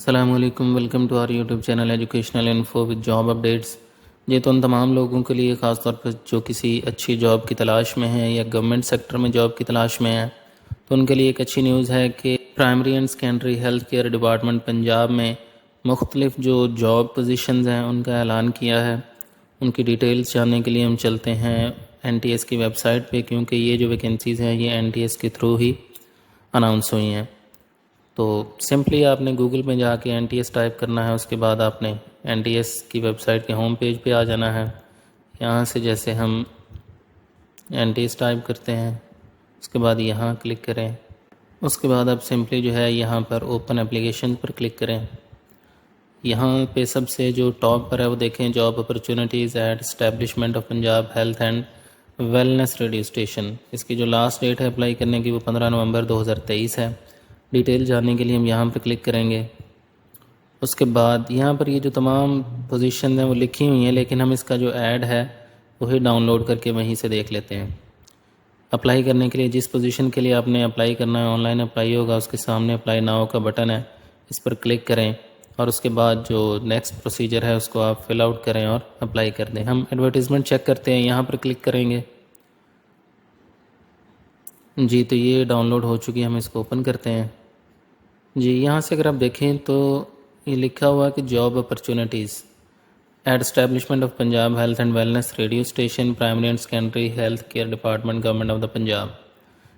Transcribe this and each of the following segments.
अस्सलामुअलैकुम, welcome to our YouTube channel educational info with job updates. ये तो उन तमाम लोगों के लिए ख़ास तौर पर जो किसी अच्छी जॉब की तलाश में हैं या गवर्नमेंट सेक्टर में जॉब की तलाश में हैं, तो उनके लिए एक अच्छी न्यूज़ है कि primary and secondary health care department Punjab में मुख्तलिफ जो जॉब पोजीशंस हैं उनका ऐलान किया है। उनकी डिटेल्स जानने के लिए हम चलते हैं NTS की वेबसाइट पे, क्योंकि ये जो वैकेंसीज़ हैं ये NTS के थ्रू ही अनाउंस हुई हैं। तो सिंपली आपने गूगल में जाके NTS टाइप करना है। उसके बाद आपने NTS की वेबसाइट के होम पेज पे आ जाना है। यहाँ से जैसे हम NTS टाइप करते हैं, उसके बाद यहाँ क्लिक करें। उसके बाद आप सिंपली जो है यहाँ पर ओपन एप्लीकेशन पर क्लिक करें। यहाँ पे सबसे जो टॉप पर है वो देखें, job opportunities at establishment of Punjab health and wellness radio station. इसकी जो लास्ट डेट है अप्लाई करने की वो 15 नवंबर 2023 है। डिटेल जानने के लिए हम यहाँ पर क्लिक करेंगे। उसके बाद यहाँ पर ये जो तमाम पोजीशन हैं वो लिखी हुई हैं, लेकिन हम इसका जो ऐड है वही डाउनलोड करके वहीं से देख लेते हैं। अप्लाई करने के लिए जिस पोजीशन के लिए आपने अप्लाई करना है, ऑनलाइन अप्लाई होगा, उसके सामने अप्लाई नाउ का बटन है, इस पर क्लिक करें और उसके बाद जो नेक्स्ट प्रोसीजर है उसको आप फिल आउट करें और अप्लाई कर दें। हम एडवर्टीज़मेंट चेक करते हैं, यहाँ पर क्लिक करेंगे जी। तो ये डाउनलोड हो चुकी है, हम इसको ओपन करते हैं जी। यहाँ से अगर आप देखें तो ये लिखा हुआ कि job opportunities at establishment of Punjab health and wellness radio station primary and secondary health care department government of the Punjab.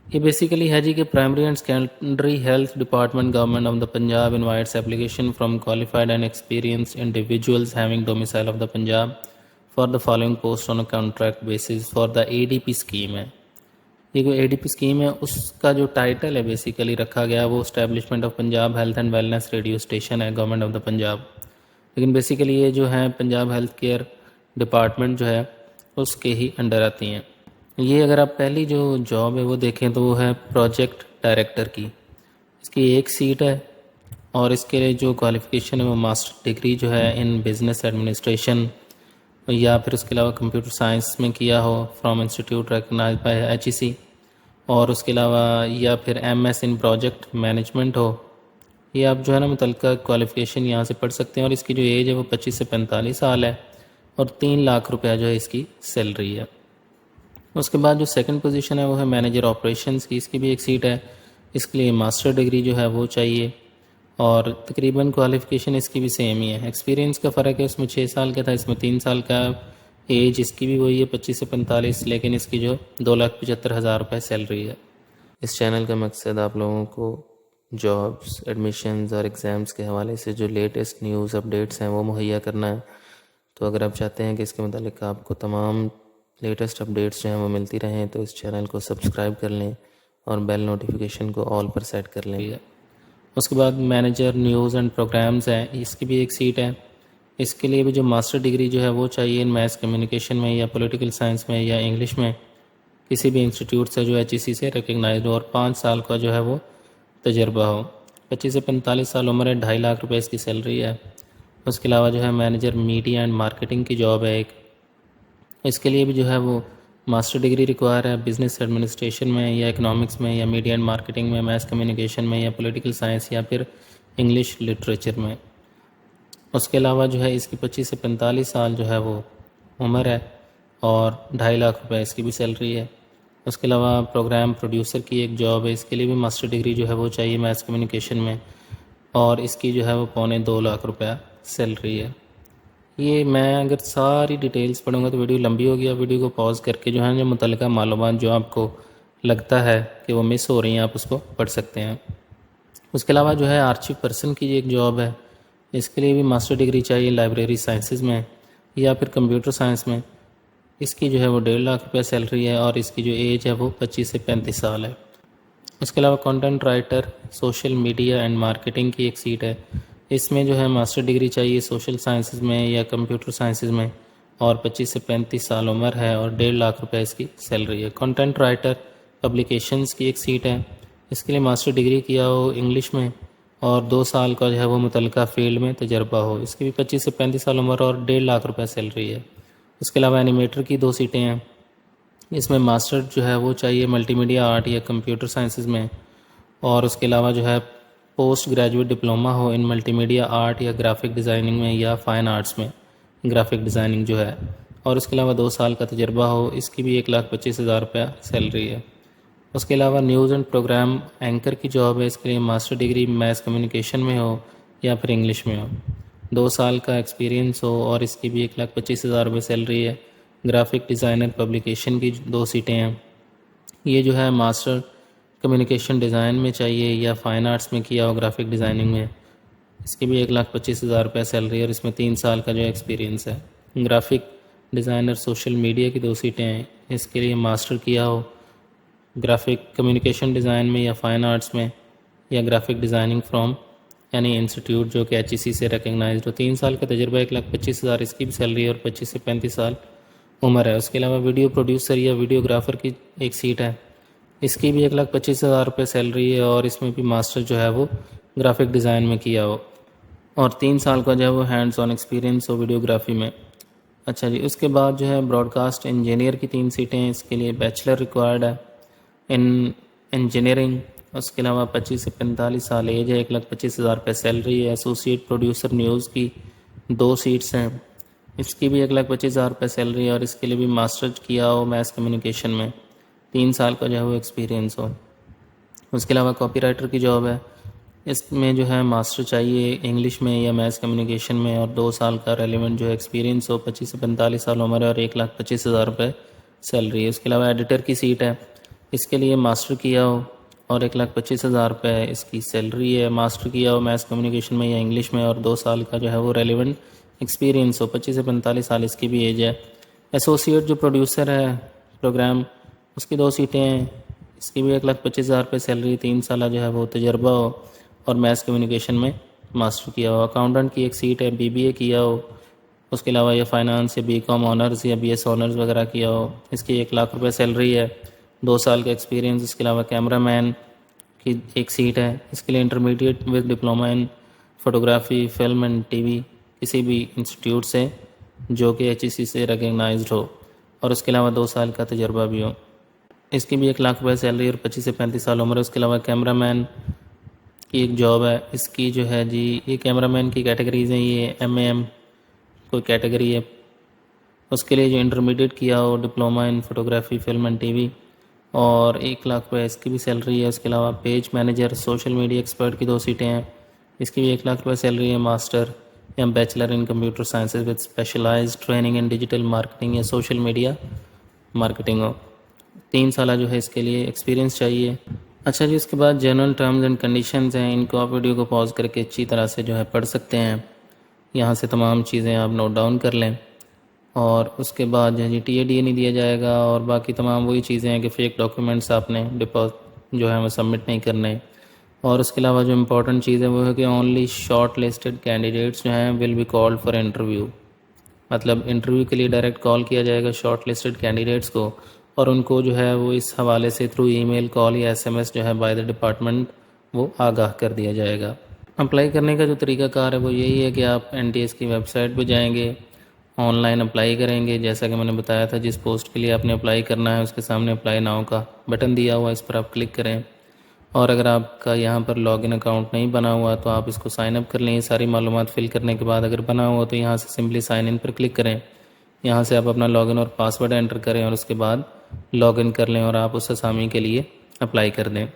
ये बेसिकली है जी कि primary and secondary health department government of the Punjab invites application from qualified and experienced individuals having domicile of the Punjab for the following post on a contract basis for the ADP scheme है। ये जो ADP scheme है उसका जो title है basically रखा गया वो establishment of Punjab health and wellness radio station है, गवर्नमेंट ऑफ द पंजाब। लेकिन बेसिकली ये जो है पंजाब हेल्थ केयर डिपार्टमेंट जो है उसके ही अंडर आती हैं। ये अगर आप पहली जो जॉब है वो देखें तो वो है प्रोजेक्ट डायरेक्टर की। इसकी एक सीट है और इसके लिए जो क्वालिफ़िकेशन है वो मास्टर डिग्री जो है इन बिज़नेस एडमिनिस्ट्रेशन या फिर उसके अलावा कंप्यूटर साइंस में किया हो from institute recognized by HEC, और उसके अलावा या फिर MS इन प्रोजेक्ट मैनेजमेंट हो। ये आप जो है ना मुतल्लिका क्वालिफ़िकेशन यहाँ से पढ़ सकते हैं। और इसकी जो एज है वो 25 से 45 साल है और 3 लाख रुपया जो है इसकी सैलरी है। उसके बाद जो सेकंड पोजीशन है वो है मैनेजर ऑपरेशंस की। इसकी भी एक सीट है। इसके लिए मास्टर डिग्री जो है वो चाहिए और तकरीबन क्वालिफ़िकेशन इसकी भी सेम ही है। एक्सपीरियंस का फ़र्क है, उसमें 6 साल का था, इसमें 3 साल का। एज इसकी भी वही है 25 से 45, लेकिन इसकी जो 2,75,000 रुपये सैलरी है। इस चैनल का मकसद आप लोगों को जॉब्स, एडमिशन्स और एग्ज़ाम्स के हवाले से जो लेटेस्ट न्यूज़ अपडेट्स हैं वो मुहैया करना है। तो अगर आप चाहते हैं कि इसके मुतालिक आपको तमाम लेटेस्ट अपडेट्स जो हैं वो मिलती रहें तो इस चैनल को सब्सक्राइब कर लें और बेल नोटिफिकेशन को ऑल पर सेट कर लें। उसके बाद मैनेजर न्यूज़ एंड प्रोग्राम्स है, इसकी भी एक सीट है। इसके लिए भी जो मास्टर डिग्री जो है वो चाहिए इन मैथ्स कम्युनिकेशन में या पॉलिटिकल साइंस में या इंग्लिश में, किसी भी इंस्टीट्यूट से जो HEC से रिकग्नाइज्ड हो और 5 साल का जो है वो तजर्बा हो। 25 से 45 साल उम्र है, 2.5 लाख रुपए इसकी सैलरी है। उसके अलावा जो है मैनेजर मीडिया एंड मार्केटिंग की जॉब है एक। इसके लिए भी जो है वो मास्टर डिग्री रिक्वायर है बिज़नेस एडमिनिस्ट्रेशन में या इकोनॉमिक्स में या मीडिया एंड मार्केटिंग में, मैथ्स कम्युनिकेशन में या पॉलिटिकल साइंस या फिर इंग्लिश लिटरेचर में। उसके अलावा जो है इसकी 25 से 45 साल जो है वो उम्र है और 2.5 लाख रुपए इसकी भी सैलरी है। उसके अलावा प्रोग्राम प्रोड्यूसर की एक जॉब है। इसके लिए भी मास्टर डिग्री जो है वो चाहिए मैथ्स कम्युनिकेशन में और इसकी जो है वो 2.25 लाख रुपया सैलरी है। ये मैं अगर सारी डिटेल्स पढ़ूंगा तो वीडियो लंबी होगी। आप वीडियो को पॉज करके जो है जो मुतल्लिका मालूमात जो आपको लगता है कि वो मिस हो रही हैं आप उसको पढ़ सकते हैं। उसके अलावा जो है आर्चिव पर्सन की एक जॉब है। इसके लिए भी मास्टर डिग्री चाहिए लाइब्रेरी साइंसेज में या फिर कंप्यूटर साइंस में। इसकी जो है वो 1.5 लाख रुपया सैलरी है और इसकी जो एज है वो 25 से 35 साल है। उसके अलावा content writer social media and marketing की एक सीट है। इसमें जो है मास्टर डिग्री चाहिए सोशल साइंसेज में या कंप्यूटर साइंसेज में और 25 से 35 साल उम्र है और 1.5 लाख रुपए इसकी सैलरी है। कंटेंट राइटर पब्लिकेशंस की एक सीट है। इसके लिए मास्टर डिग्री किया हो इंग्लिश में और 2 साल का जो है वो मुतल्लिका फील्ड में तजर्बा हो। इसकी भी 25 से 35 साल उम्र और 1.5 लाख रुपये सैलरी है। उसके अलावा एनिमेटर की 2 सीटें हैं। इसमें मास्टर जो है वो चाहिए मल्टीमीडिया आर्ट या कंप्यूटर साइंसेज में और उसके अलावा जो है पोस्ट ग्रेजुएट डिप्लोमा हो इन मल्टीमीडिया आर्ट या ग्राफिक डिज़ाइनिंग में या फ़ाइन आर्ट्स में ग्राफिक डिज़ाइनिंग जो है, और उसके अलावा 2 साल का तजुर्बा हो, इसकी भी 1,25,000 रुपया सैलरी है। उसके अलावा न्यूज़ एंड प्रोग्राम एंकर की जॉब है, इसके लिए मास्टर डिग्री मैथ कम्युनिकेशन में हो या फिर इंग्लिश में हो, 2 साल का एक्सपीरियंस हो, और इसकी भी 1,25,000 रुपये सैलरी है। ग्राफिक डिज़ाइनर पब्लिकेशन की 2 सीटें हैं। ये जो है मास्टर कम्युनिकेशन डिज़ाइन में चाहिए या फ़ाइन आर्ट्स में किया हो ग्राफिक डिज़ाइनिंग में, इसकी भी 1,25,000 रुपये सैलरी, और इसमें 3 साल का जो एक्सपीरियंस है। ग्राफिक डिज़ाइनर सोशल मीडिया की 2 सीटें हैं, इसके लिए मास्टर किया हो ग्राफिक कम्युनिकेशन डिज़ाइन में या फ़ाइन आर्ट्स में, या ग्राफिक डिज़ाइनिंग फ्रॉम यानी इंस्टीट्यूट जो कि HEC से रिकगनाइज्ड हो। 3 साल का तजुर्बा, 1,25,000 इसकी भी सैलरी, और 25 से 35 साल उम्र है। उसके अलावा वीडियो प्रोड्यूसर या वीडियोग्राफर की एक सीट है, इसकी भी 1,25,000 रुपये सैलरी है, और इसमें भी मास्टर जो है वो ग्राफिक डिज़ाइन में किया हो, और 3 साल का जो है वो हैंड्स ऑन एक्सपीरियंस हो वीडियोग्राफी में। अच्छा जी, उसके बाद जो है ब्रॉडकास्ट इंजीनियर की 3 सीटें हैं, इसके लिए बैचलर रिक्वायर्ड है इन इंजीनियरिंग। उसके अलावा 25 से 45 साल एज है, 1,25,000 रुपये सैलरी है। एसोसिएट प्रोड्यूसर न्यूज़ की 2 सीट्स हैं, इसकी भी 1,25,000 रुपये सैलरी है, और इसके लिए भी मास्टर किया हो मैथ कम्युनिकेशन में, 3 साल का जो है वो एक्सपीरियंस हो। उसके अलावा कॉपीराइटर की जॉब है, इसमें जो है मास्टर चाहिए इंग्लिश में या मैथ कम्युनिकेशन में, और 2 साल का रेलिवेंट जो है एक्सपीरियंस हो, 25 से 45 साल उम्र है, और 1,25,000 रुपये सैलरी है। उसके अलावा एडिटर की सीट है, इसके लिए मास्टर किया हो, और 1,25,000 रुपये इसकी सैलरी है। मास्टर किया हो मैथ कम्युनिकेशन में या इंग्लिश में, और 2 साल का जो है वो रेलिवेंट एक्सपीरियंस हो, 25 से 45 साल इसकी भी एज है। एसोसिएट जो प्रोड्यूसर है प्रोग्राम, उसकी 2 सीटें हैं, इसकी भी 1,25,000 रुपये सैलरी, 3 साल जो है वो तजर्बा हो, और मैथ कम्युनिकेशन में मास्टर किया हो। अकाउंटेंट की एक सीट है, BBA किया हो, उसके अलावा ये फाइनेंस या BCom ऑनर्स या BS ऑनर्स वगैरह किया हो, इसकी 1,00,000 रुपये सैलरी है, 2 साल का एक्सपीरियंस। इसके अलावा कैमरामैन की एक सीट है, इसके लिए intermediate with diploma in photography film and TV किसी भी इंस्टीट्यूट से जो कि HEC से रिकगनाइज्ड हो, और उसके अलावा 2 साल का तजर्बा भी हो, इसकी भी 1,00,000 रुपये सैलरी, और 25 से 35 साल उम्र है। उसके अलावा कैमरामैन की एक जॉब है, इसकी जो है जी ये कैमरामैन की कैटेगरीज हैं, ये MAM कोई कैटेगरी है, उसके लिए जो इंटरमीडिएट किया हो diploma in photography film and TV, और 1,00,000 रुपये इसकी भी सैलरी है। उसके अलावा page manager social media expert की 2 सीटें हैं, इसकी भी 1,00,000 रुपये सैलरी है। मास्टर या bachelor in computer sciences with specialized training in digital marketing या सोशल मीडिया मार्केटिंग हो, 3 साल जो है इसके लिए एक्सपीरियंस चाहिए। अच्छा जी, उसके बाद जनरल टर्म्स एंड कंडीशंस हैं, इनको आप वीडियो को पॉज करके अच्छी तरह से जो है पढ़ सकते हैं, यहाँ से तमाम चीज़ें आप नोट डाउन कर लें, और उसके बाद जो है जी TADA नहीं दिया जाएगा, और बाकी तमाम वही चीज़ें हैं कि फ़ेक डॉक्यूमेंट्स आपने जो है वो सबमिट नहीं करने। और उसके अलावा जो इम्पोर्टेंट चीज़ है वो है कि ओनली शॉर्ट लिस्टेड कैंडिडेट्स जो हैं will be called for interview, मतलब इंटरव्यू के लिए डायरेक्ट कॉल किया जाएगा शॉर्ट लिस्टेड कैंडिडेट्स को, और उनको जो है वो इस हवाले से थ्रू ईमेल, कॉल या SMS जो है बाय द डिपार्टमेंट वो आगाह कर दिया जाएगा। अप्लाई करने का जो तरीक़ाकार है वो यही है कि आप NTS की वेबसाइट पर जाएंगे, ऑनलाइन अप्लाई करेंगे, जैसा कि मैंने बताया था जिस पोस्ट के लिए आपने अप्लाई करना है उसके सामने अप्लाई नाउ का बटन दिया हुआ है, इस पर आप क्लिक करें, और अगर आपका यहाँ पर लॉगिन अकाउंट नहीं बना हुआ तो आप इसको साइन अप कर लें। ये सारी मालूमात फिल करने के बाद अगर बना हुआ तो यहाँ से सिंपली साइन इन पर क्लिक करें, यहाँ से आप अपना लॉगिन और पासवर्ड एंटर करें, और उसके बाद लॉगिन कर लें, और आप उस असामी के लिए अप्लाई कर दें।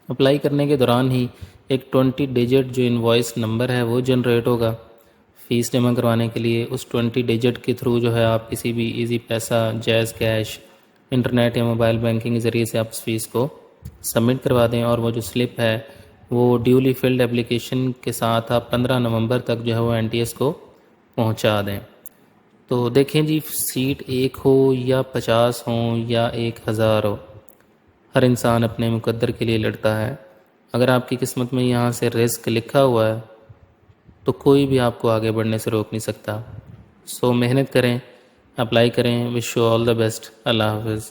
अप्लाई करने के दौरान ही एक 20 डिजिट जो इनवॉइस नंबर है वो जनरेट होगा फ़ीस जमा करवाने के लिए। उस 20 डिजिट के थ्रू जो है आप किसी भी ईजी पैसा, जैज़ कैश, इंटरनेट या मोबाइल बैंकिंग के ज़रिए से आप इस फ़ीस को सबमिट करवा दें, और वो जो स्लिप है वो ड्यूली फिल्ड एप्लीकेशन के साथ आप 15 नवंबर तक जो है वो NTS को पहुंचा दें। तो देखें जी, सीट 1 हो या 50 हो या 1,000 हो, हर इंसान अपने मुकद्दर के लिए लड़ता है। अगर आपकी किस्मत में यहाँ से रिस्क लिखा हुआ है तो कोई भी आपको आगे बढ़ने से रोक नहीं सकता। सो मेहनत करें, अप्लाई करें। Wish you all the best. अल्लाह हाफ़िज़।